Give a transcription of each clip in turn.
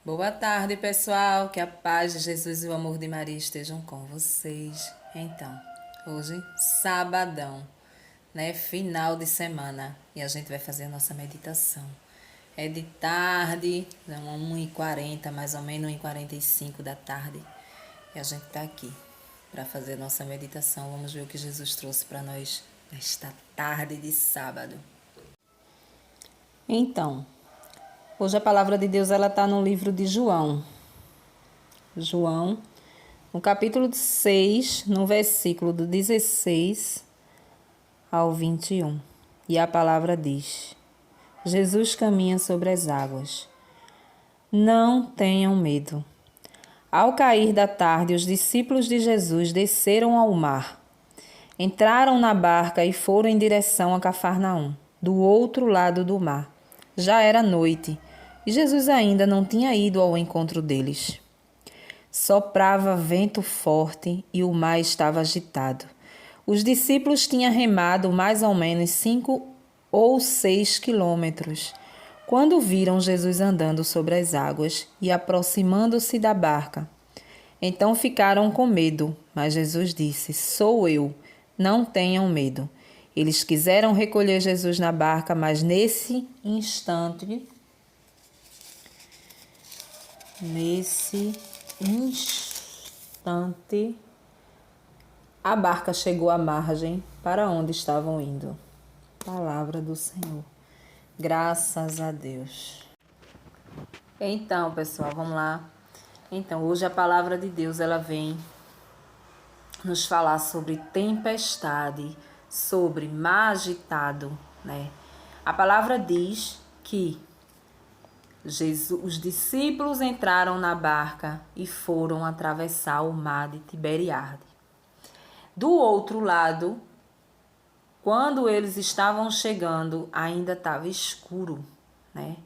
Boa tarde, pessoal. Que a paz de Jesus e o amor de Maria estejam com vocês. Então, hoje, sabadão, né? Final de semana. E a gente vai fazer a nossa meditação. É de tarde, são 1h40, mais ou menos 1h45 da tarde. E a gente tá aqui para fazer a nossa meditação. Vamos ver o que Jesus trouxe para nós nesta tarde de sábado. Então, hoje a palavra de Deus ela está no livro de João. João, no capítulo 6, no versículo do 16 ao 21. E a palavra diz: Jesus caminha sobre as águas. Não tenham medo. Ao cair da tarde, os discípulos de Jesus desceram ao mar. Entraram na barca e foram em direção a Cafarnaum, do outro lado do mar. Já era noite e Jesus ainda não tinha ido ao encontro deles. Soprava vento forte e o mar estava agitado. Os discípulos tinham remado mais ou menos 5 ou 6 quilômetros, quando viram Jesus andando sobre as águas e aproximando-se da barca. Então ficaram com medo, mas Jesus disse: Sou eu, não tenham medo. Eles quiseram recolher Jesus na barca, mas nesse instante, a barca chegou à margem para onde estavam indo. Palavra do Senhor. Graças a Deus. Então, pessoal, vamos lá. Então, hoje a palavra de Deus, ela vem nos falar sobre tempestade, sobre mar agitado, né? A palavra diz que os discípulos entraram na barca e foram atravessar o mar de Tiberiade. Do outro lado, quando eles estavam chegando, ainda estava escuro, né?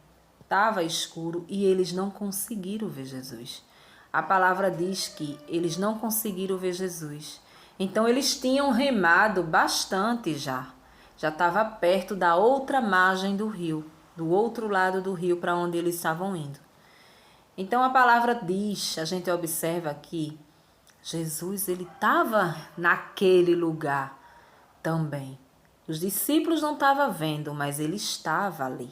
Estava escuro e eles não conseguiram ver Jesus. A palavra diz que eles não conseguiram ver Jesus. Então eles tinham remado bastante já. Já estava perto da outra margem do rio, do outro lado do rio para onde eles estavam indo. Então a palavra diz, a gente observa aqui, Jesus ele estava naquele lugar também. Os discípulos não estavam vendo, mas ele estava ali,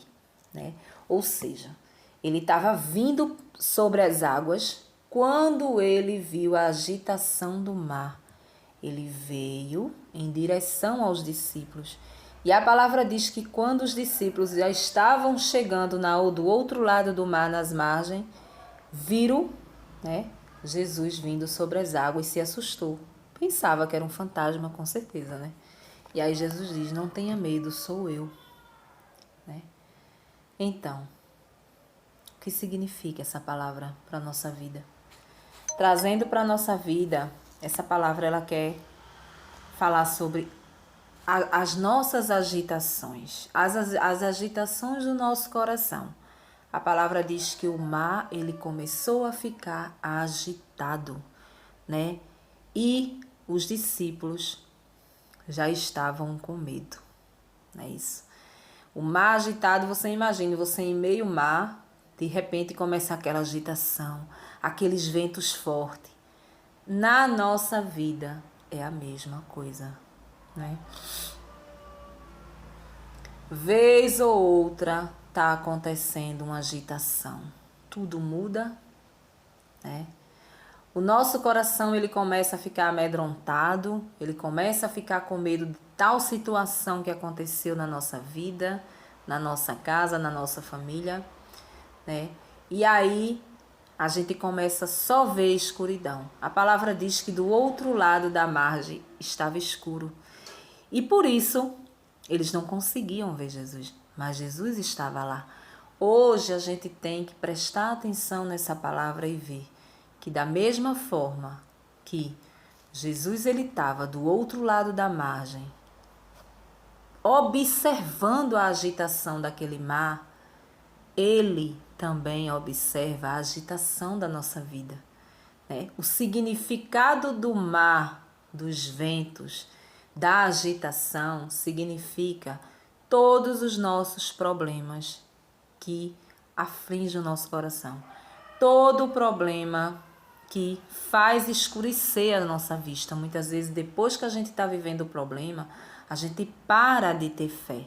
né? Ou seja, ele estava vindo sobre as águas quando ele viu a agitação do mar. Ele veio em direção aos discípulos. E a palavra diz que quando os discípulos já estavam chegando do outro lado do mar, nas margens, viram, né, Jesus vindo sobre as águas e se assustou. Pensava que era um fantasma, com certeza, né? E aí Jesus diz: não tenha medo, sou eu. Né? Então, o que significa essa palavra para a nossa vida? Trazendo para a nossa vida, essa palavra ela quer falar sobre as nossas agitações, as agitações do nosso coração. A palavra diz que o mar ele começou a ficar agitado, né? E os discípulos já estavam com medo, não é isso? O mar agitado, você imagina, você em meio mar, de repente começa aquela agitação, aqueles ventos fortes. Na nossa vida é a mesma coisa, né? Vez ou outra está acontecendo uma agitação. Tudo muda, né? O nosso coração ele começa a ficar amedrontado, ele começa a ficar com medo de tal situação que aconteceu na nossa vida, na nossa casa, na nossa família, né? E aí a gente começa só a ver escuridão. A palavra diz que do outro lado da margem estava escuro. E por isso eles não conseguiam ver Jesus, mas Jesus estava lá. Hoje a gente tem que prestar atenção nessa palavra e ver que da mesma forma que Jesus ele estava do outro lado da margem, observando a agitação daquele mar, ele também observa a agitação da nossa vida, né? O significado do mar, dos ventos, da agitação, significa todos os nossos problemas que afligem o nosso coração. todo problema que faz escurecer a nossa vista. Muitas vezes, depois que a gente está vivendo o problema, a gente para de ter fé.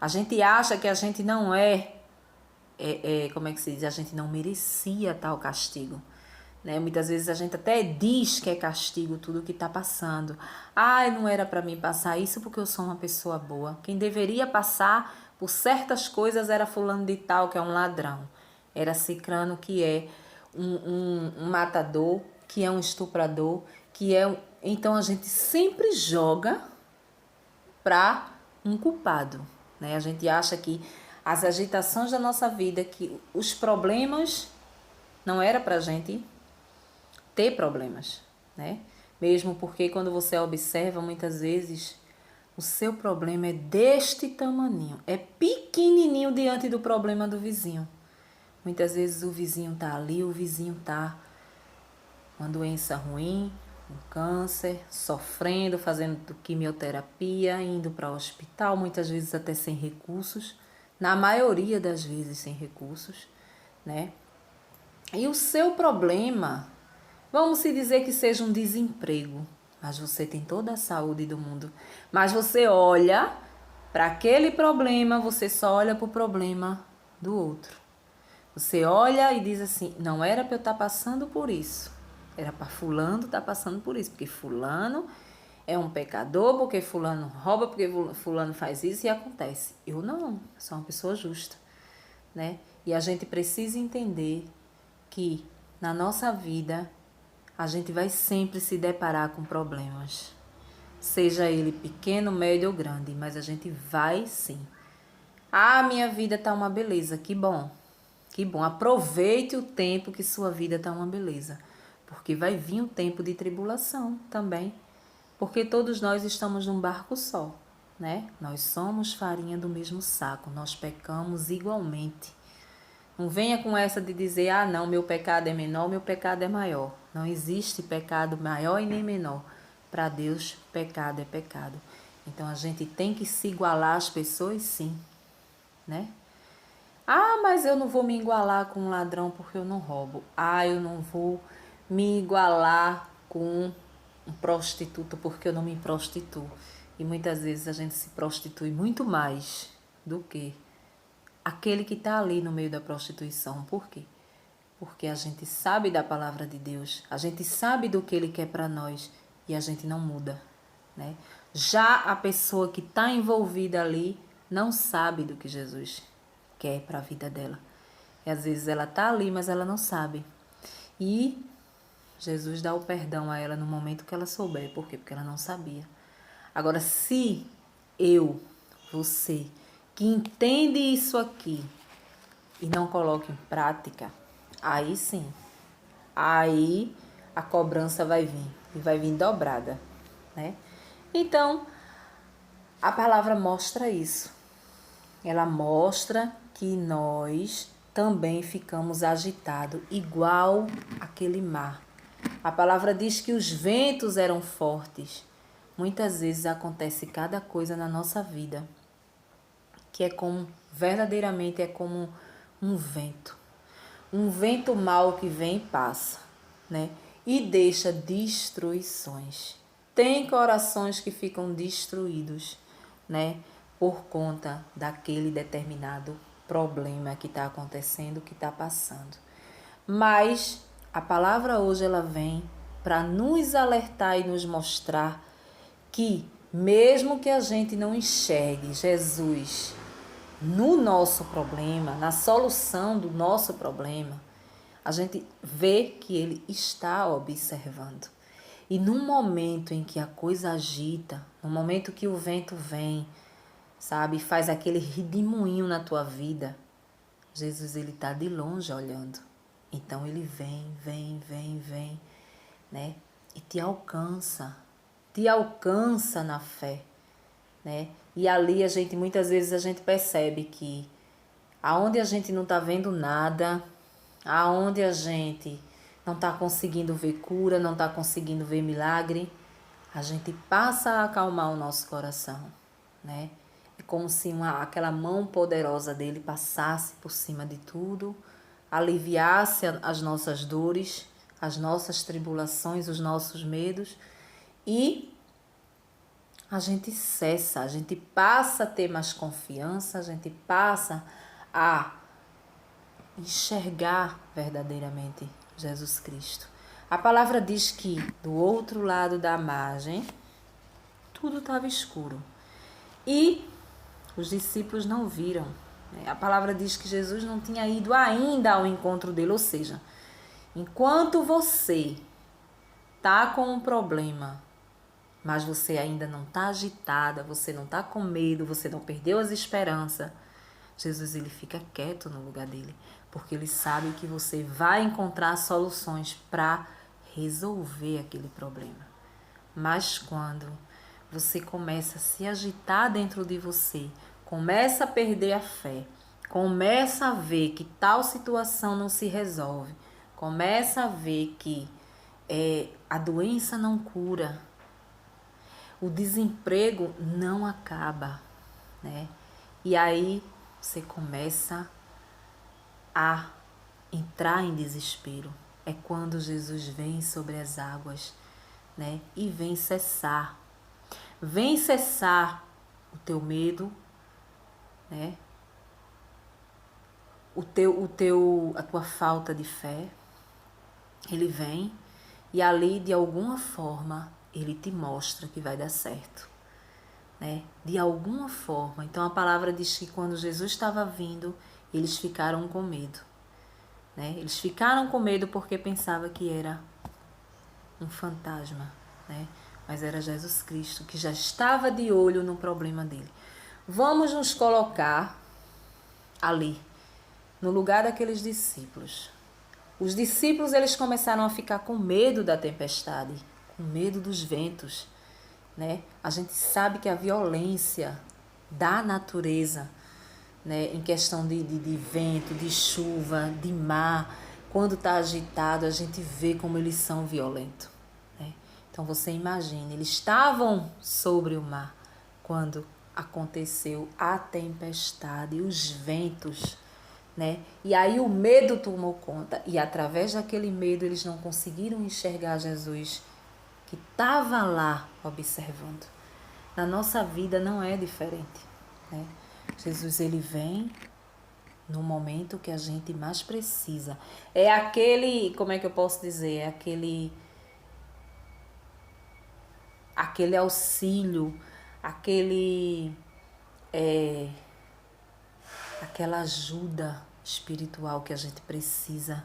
A gente acha que a gente não como é que se diz? A gente não merecia tal castigo. Né? Muitas vezes a gente até diz que é castigo tudo que está passando. Ah, não era para mim passar isso porque eu sou uma pessoa boa. Quem deveria passar por certas coisas era fulano de tal, que é um ladrão. Era cicrano, que é um matador, que é um estuprador, que é um... Então a gente sempre joga para um culpado. Né? A gente acha que as agitações da nossa vida, que os problemas não era para a gente ter problemas, né? Mesmo porque quando você observa, muitas vezes o seu problema é deste tamaninho, é pequenininho diante do problema do vizinho. Muitas vezes o vizinho tá ali, o vizinho tá com uma doença ruim, um câncer, sofrendo, fazendo quimioterapia, indo para o hospital, muitas vezes até sem recursos, na maioria das vezes sem recursos, né? E o seu problema, vamos se dizer que seja um desemprego, mas você tem toda a saúde do mundo. Mas você olha para aquele problema, você só olha para o problema do outro. Você olha e diz assim, não era para eu estar passando por isso. Era para fulano estar passando por isso, porque fulano é um pecador, porque fulano rouba, porque fulano faz isso e acontece. Eu não, sou uma pessoa justa, né? E a gente precisa entender que na nossa vida a gente vai sempre se deparar com problemas, seja ele pequeno, médio ou grande, mas a gente vai sim. Ah, minha vida tá uma beleza, que bom, aproveite o tempo que sua vida tá uma beleza, porque vai vir um tempo de tribulação também, porque todos nós estamos num barco só, né? Nós somos farinha do mesmo saco, nós pecamos igualmente. Não venha com essa de dizer, ah não, meu pecado é menor, meu pecado é maior. Não existe pecado maior e nem menor. Para Deus, pecado é pecado. Então a gente tem que se igualar às pessoas, sim, né? Ah, mas eu não vou me igualar com um ladrão porque eu não roubo. Ah, eu não vou me igualar com um prostituto porque eu não me prostituo. E muitas vezes a gente se prostitui muito mais do que aquele que está ali no meio da prostituição. Por quê? Porque a gente sabe da palavra de Deus, a gente sabe do que Ele quer para nós e a gente não muda, né? Já a pessoa que está envolvida ali não sabe do que Jesus quer para a vida dela. E às vezes ela está ali, mas ela não sabe. E Jesus dá o perdão a ela no momento que ela souber. Por quê? Porque ela não sabia. Agora, se você, que entende isso aqui e não coloca em prática, aí sim, aí a cobrança vai vir e vai vir dobrada, né? Então, a palavra mostra isso. Ela mostra que nós também ficamos agitados, igual aquele mar. A palavra diz que os ventos eram fortes. Muitas vezes acontece cada coisa na nossa vida que é como, verdadeiramente é como um vento. Um vento mau que vem e passa, né? E deixa destruições. Tem corações que ficam destruídos, né? Por conta daquele determinado problema que está acontecendo, que está passando. Mas a palavra hoje ela vem para nos alertar e nos mostrar que mesmo que a gente não enxergue Jesus no nosso problema, na solução do nosso problema, a gente vê que Ele está observando. E no momento em que a coisa agita, no momento que o vento vem, sabe, faz aquele redemoinho na tua vida, Jesus ele está de longe olhando. Então Ele vem, né? E te alcança na fé, né? E ali muitas vezes a gente percebe que aonde a gente não está vendo nada, aonde a gente não está conseguindo ver cura, não está conseguindo ver milagre, a gente passa a acalmar o nosso coração, né? É como se aquela mão poderosa dele passasse por cima de tudo, aliviasse as nossas dores, as nossas tribulações, os nossos medos, e a gente cessa, a gente passa a ter mais confiança, a gente passa a enxergar verdadeiramente Jesus Cristo. A palavra diz que do outro lado da margem tudo estava escuro e os discípulos não viram. A palavra diz que Jesus não tinha ido ainda ao encontro dele, ou seja, enquanto você está com um problema, mas você ainda não está agitada, você não está com medo, você não perdeu as esperanças, Jesus ele fica quieto no lugar dele, porque ele sabe que você vai encontrar soluções para resolver aquele problema. Mas quando você começa a se agitar dentro de você, começa a perder a fé, começa a ver que tal situação não se resolve, começa a ver que a doença não cura, o desemprego não acaba, né? E aí você começa a entrar em desespero. É quando Jesus vem sobre as águas, né? E vem cessar. Vem cessar o teu medo, né? A tua falta de fé. Ele vem e ali de alguma forma ele te mostra que vai dar certo, né? De alguma forma. Então a palavra diz que quando Jesus estava vindo, eles ficaram com medo, né? Eles ficaram com medo porque pensavam que era um fantasma, né? Mas era Jesus Cristo que já estava de olho no problema dele. Vamos nos colocar ali, no lugar daqueles discípulos. Os discípulos eles começaram a ficar com medo da tempestade, com medo dos ventos, né? A gente sabe que a violência da natureza, né, em questão de vento, de chuva, de mar, quando está agitado, a gente vê como eles são violentos, né? Então você imagina, eles estavam sobre o mar quando aconteceu a tempestade, os ventos, né? E aí o medo tomou conta e através daquele medo eles não conseguiram enxergar Jesus que estava lá observando. Na nossa vida não é diferente, né? Jesus ele vem no momento que a gente mais precisa. É aquele, como é que eu posso dizer? É aquele auxílio, aquela ajuda espiritual que a gente precisa,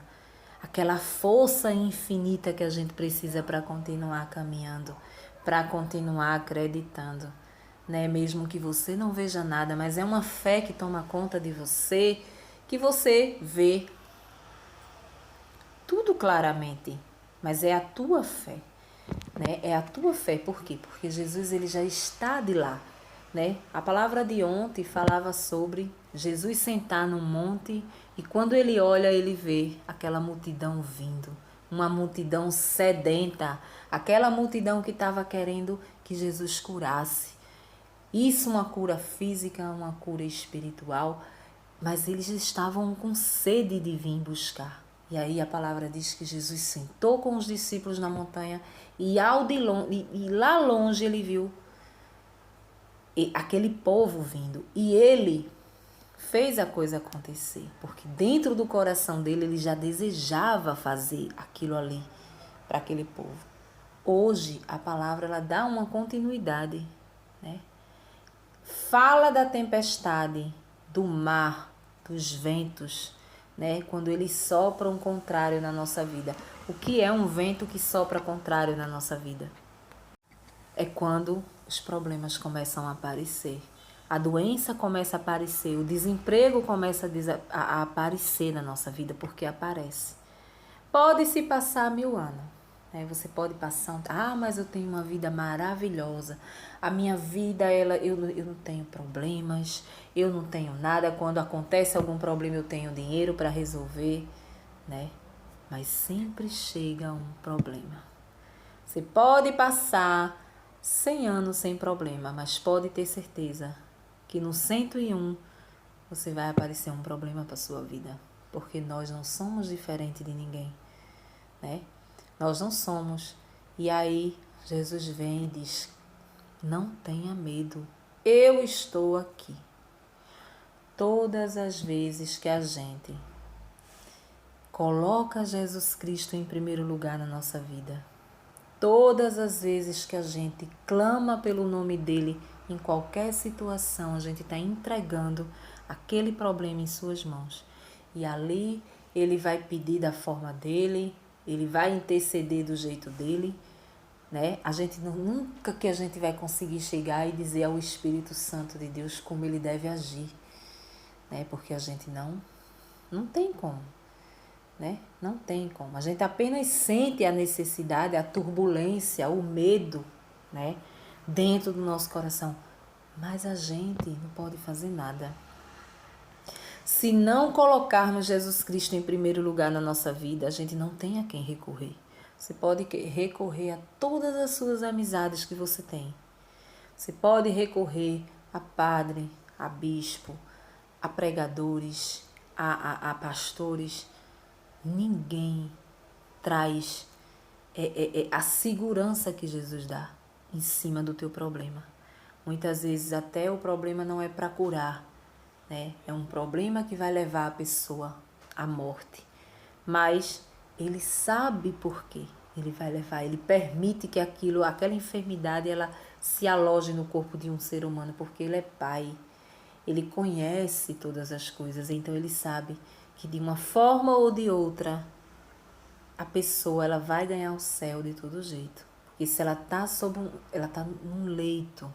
aquela força infinita que a gente precisa para continuar caminhando, para continuar acreditando, né? Mesmo que você não veja nada, mas é uma fé que toma conta de você, que você vê tudo claramente, mas é a tua fé, né? É a tua fé, por quê? Porque Jesus ele já está de lá, né? A palavra de ontem falava sobre Jesus sentar num monte e quando ele olha, ele vê aquela multidão vindo, uma multidão sedenta, aquela multidão que estava querendo que Jesus curasse. Isso uma cura física, uma cura espiritual, mas eles estavam com sede de vir buscar. E aí a palavra diz que Jesus sentou com os discípulos na montanha e lá longe ele viu aquele povo vindo. E ele fez a coisa acontecer, porque dentro do coração dele ele já desejava fazer aquilo ali para aquele povo. Hoje a palavra ela dá uma continuidade, né? Fala da tempestade, do mar, dos ventos, né? Quando eles sopram contrário na nossa vida. O que é um vento que sopra contrário na nossa vida? É quando os problemas começam a aparecer. A doença começa a aparecer, o desemprego começa a aparecer na nossa vida, porque aparece. Pode se passar 1000 anos, né? Você pode passar, mas eu tenho uma vida maravilhosa. A minha vida, eu não tenho problemas, eu não tenho nada. Quando acontece algum problema, eu tenho dinheiro para resolver, né? Mas sempre chega um problema. Você pode passar 100 anos sem problema, mas pode ter certeza que no 101 você vai aparecer um problema para sua vida. porque nós não somos diferente de ninguém, né? Nós não somos. E aí Jesus vem e diz: não tenha medo, eu estou aqui. Todas as vezes que a gente coloca Jesus Cristo em primeiro lugar na nossa vida, todas as vezes que a gente clama pelo nome dele em qualquer situação, a gente está entregando aquele problema em suas mãos. E ali ele vai pedir da forma dele, ele vai interceder do jeito dele, né? A gente nunca que a gente vai conseguir chegar e dizer ao Espírito Santo de Deus como ele deve agir, né? Porque a gente não tem como, né? Não tem como. A gente apenas sente a necessidade, a turbulência, o medo, né? Dentro do nosso coração. Mas a gente não pode fazer nada. Se não colocarmos Jesus Cristo em primeiro lugar na nossa vida, a gente não tem a quem recorrer. Você pode recorrer a todas as suas amizades que você tem. Você pode recorrer a padre, a bispo, a pregadores, a pastores. Ninguém traz a segurança que Jesus dá em cima do teu problema. Muitas vezes até o problema não é para curar, né? É um problema que vai levar a pessoa à morte. Mas ele sabe por quê ele vai levar. Ele permite que aquela enfermidade, ela se aloje no corpo de um ser humano, porque ele é pai. Ele conhece todas as coisas, então ele sabe que de uma forma ou de outra a pessoa ela vai ganhar o céu de todo jeito. Porque se ela está ela tá num leito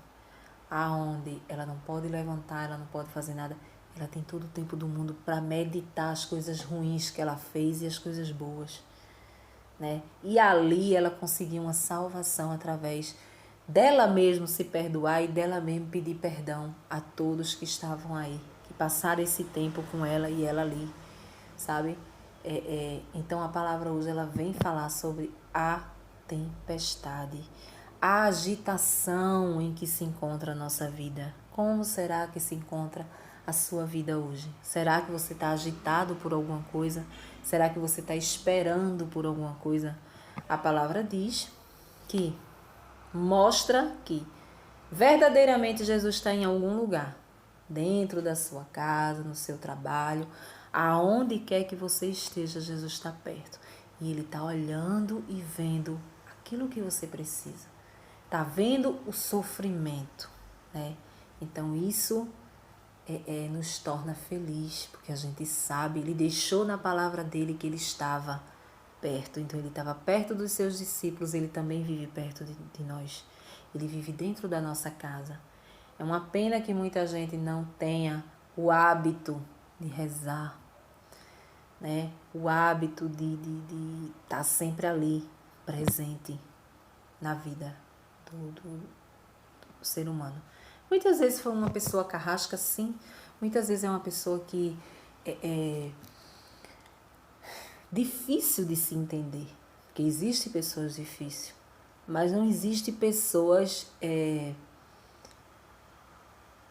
aonde ela não pode levantar, ela não pode fazer nada, ela tem todo o tempo do mundo para meditar as coisas ruins que ela fez e as coisas boas, né? E ali ela conseguiu uma salvação através dela mesma se perdoar e dela mesma pedir perdão a todos que estavam aí, que passaram esse tempo com ela e ela ali, sabe? Então a palavra hoje ela vem falar sobre a tempestade, a agitação em que se encontra a nossa vida. Como será que se encontra a sua vida hoje? Será que você está agitado por alguma coisa? Será que você está esperando por alguma coisa? A palavra diz que mostra que verdadeiramente Jesus está em algum lugar, dentro da sua casa, no seu trabalho, aonde quer que você esteja, Jesus está perto. E Ele está olhando e vendo aquilo que você precisa. Está vendo o sofrimento, né? Então isso nos torna feliz, porque a gente sabe, Ele deixou na palavra dele que Ele estava perto. Então Ele estava perto dos seus discípulos, Ele também vive perto de nós. Ele vive dentro da nossa casa. É uma pena que muita gente não tenha o hábito de rezar, né? O hábito de estar sempre ali, presente na vida do ser humano. Muitas vezes foi uma pessoa carrasca, sim. Muitas vezes é uma pessoa que é difícil de se entender. Porque existe pessoas difíceis, mas não existe pessoas...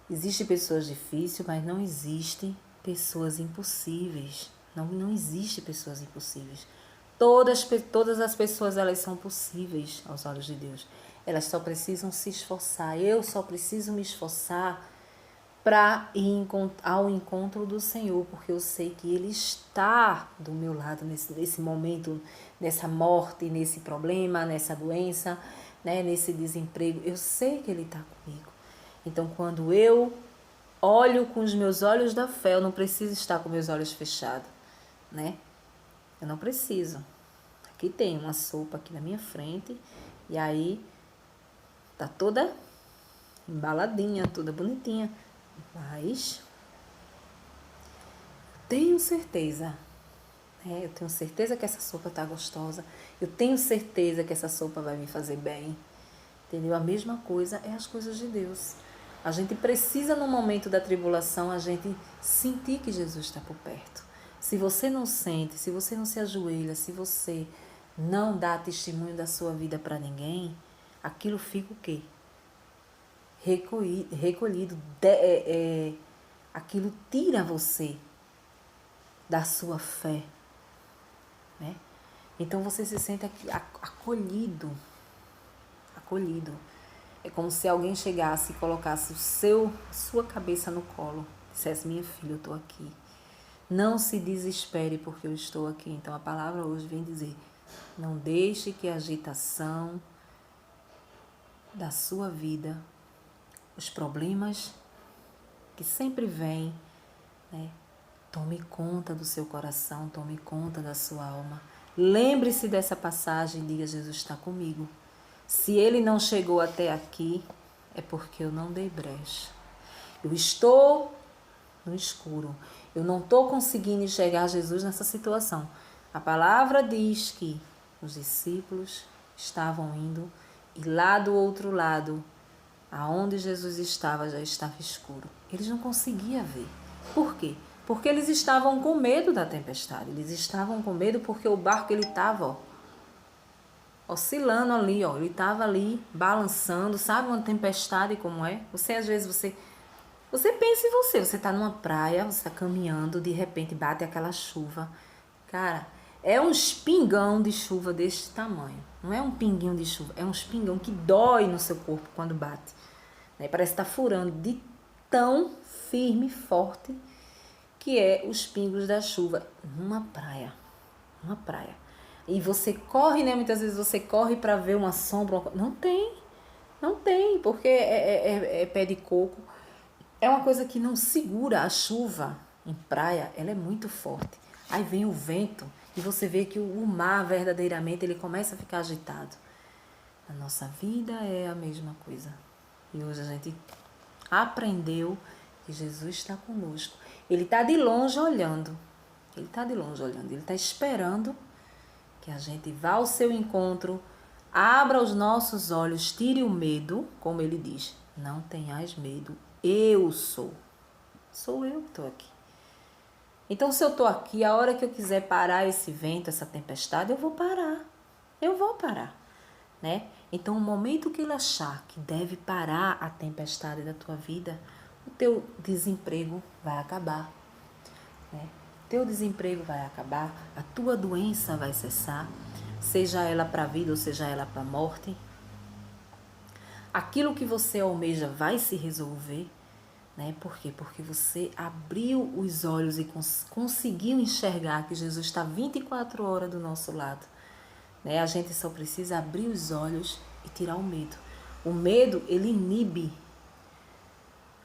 Existe pessoas difíceis, mas não existe pessoas impossíveis. Não existe pessoas impossíveis. Todas as pessoas elas são possíveis aos olhos de Deus. Elas só precisam se esforçar. Eu só preciso me esforçar para ir ao encontro do Senhor, porque eu sei que Ele está do meu lado nesse momento, nessa morte, nesse problema, nessa doença, né, nesse desemprego. Eu sei que Ele está comigo. Então, quando eu olho com os meus olhos da fé, eu não preciso estar com meus olhos fechados, né? Eu não preciso. Aqui tem uma sopa aqui na minha frente e aí tá toda embaladinha, toda bonitinha. Mas tenho certeza, né? Eu tenho certeza que essa sopa tá gostosa. Eu tenho certeza que essa sopa vai me fazer bem. Entendeu? A mesma coisa é as coisas de Deus. A gente precisa, no momento da tribulação, a gente sentir que Jesus está por perto. Se você não sente, se você não se ajoelha, se você não dá testemunho da sua vida para ninguém, aquilo fica o quê? Recolhido. Aquilo tira você da sua fé, né? Então você se sente aqui acolhido. É como se alguém chegasse e colocasse sua cabeça no colo. Dissesse, minha filha, eu estou aqui. Não se desespere porque eu estou aqui. Então a palavra hoje vem dizer, não deixe que a agitação da sua vida, os problemas que sempre vêm, né, tome conta do seu coração, tome conta da sua alma. Lembre-se dessa passagem e diga, Jesus está comigo. Se ele não chegou até aqui, é porque eu não dei brecha. Eu estou no escuro. Eu não estou conseguindo enxergar Jesus nessa situação. A palavra diz que os discípulos estavam indo e lá do outro lado, aonde Jesus estava, já estava escuro. Eles não conseguiam ver. Por quê? Porque eles estavam com medo da tempestade. Eles estavam com medo porque o barco ele estava oscilando ali, ó. Ele estava ali balançando. Sabe uma tempestade como é? Às vezes você pensa em você está numa praia, você está caminhando, de repente bate aquela chuva. Cara, é um espingão de chuva desse tamanho. Não é um pinguinho de chuva, é um espingão que dói no seu corpo quando bate. Né? Parece que está furando de tão firme e forte que é os pingos da chuva numa praia. Uma praia. E você corre, né? Muitas vezes você corre para ver uma sombra. Não tem, porque é pé de coco. É uma coisa que não segura a chuva em praia, ela é muito forte. Aí vem o vento e você vê que o mar verdadeiramente ele começa a ficar agitado. A nossa vida é a mesma coisa. E hoje a gente aprendeu que Jesus está conosco. Ele está de longe olhando. Ele está esperando que a gente vá ao seu encontro, abra os nossos olhos, tire o medo, como ele diz. Não tenhais medo. Eu sou eu que estou aqui. Então, se eu estou aqui, a hora que eu quiser parar esse vento, essa tempestade, eu vou parar, né? Então, o momento que ele achar que deve parar a tempestade da tua vida, o teu desemprego vai acabar, né? Teu desemprego vai acabar, a tua doença vai cessar, seja ela para a vida ou seja ela para a morte. Aquilo que você almeja vai se resolver, né? Por quê? Porque você abriu os olhos e conseguiu enxergar que Jesus está 24 horas do nosso lado, né? A gente só precisa abrir os olhos e tirar o medo. O medo, ele inibe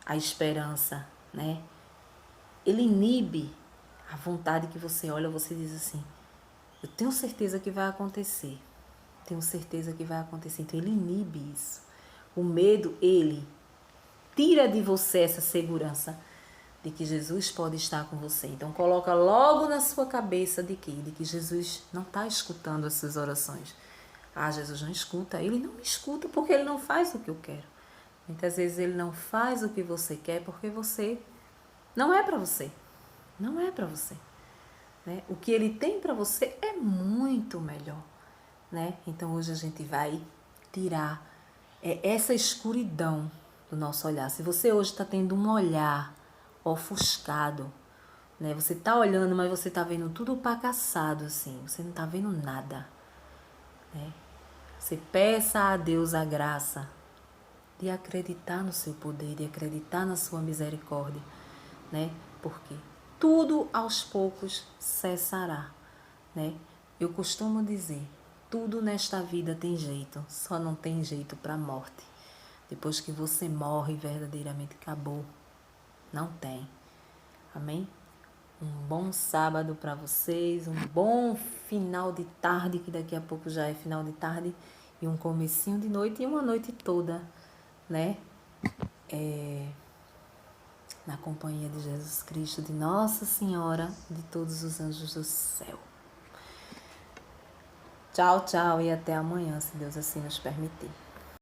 a esperança, né? Ele inibe a vontade que você olha, você diz assim, eu tenho certeza que vai acontecer. Então ele inibe isso. O medo, ele tira de você essa segurança de que Jesus pode estar com você. Então coloca logo na sua cabeça de que Jesus não está escutando as suas orações. Ah, Jesus não escuta. Ele não me escuta porque ele não faz o que eu quero. Muitas vezes ele não faz o que você quer porque você não é para você. Não é para você. Né? O que ele tem para você é muito melhor. Né? Então hoje a gente vai tirar essa escuridão do nosso olhar. Se você hoje está tendo um olhar ofuscado, né? Você está olhando, mas você está vendo tudo opacaçado, assim. Você não está vendo nada. Né? Você peça a Deus a graça de acreditar no seu poder, de acreditar na sua misericórdia. Né? Porque tudo aos poucos cessará. Né? Eu costumo dizer, tudo nesta vida tem jeito, só não tem jeito para a morte. Depois que você morre, verdadeiramente acabou. Não tem. Amém? Um bom sábado para vocês, um bom final de tarde, que daqui a pouco já é final de tarde, e um comecinho de noite e uma noite toda, né? Na companhia de Jesus Cristo, de Nossa Senhora, de todos os anjos do céu. Tchau, tchau e até amanhã, se Deus assim nos permitir.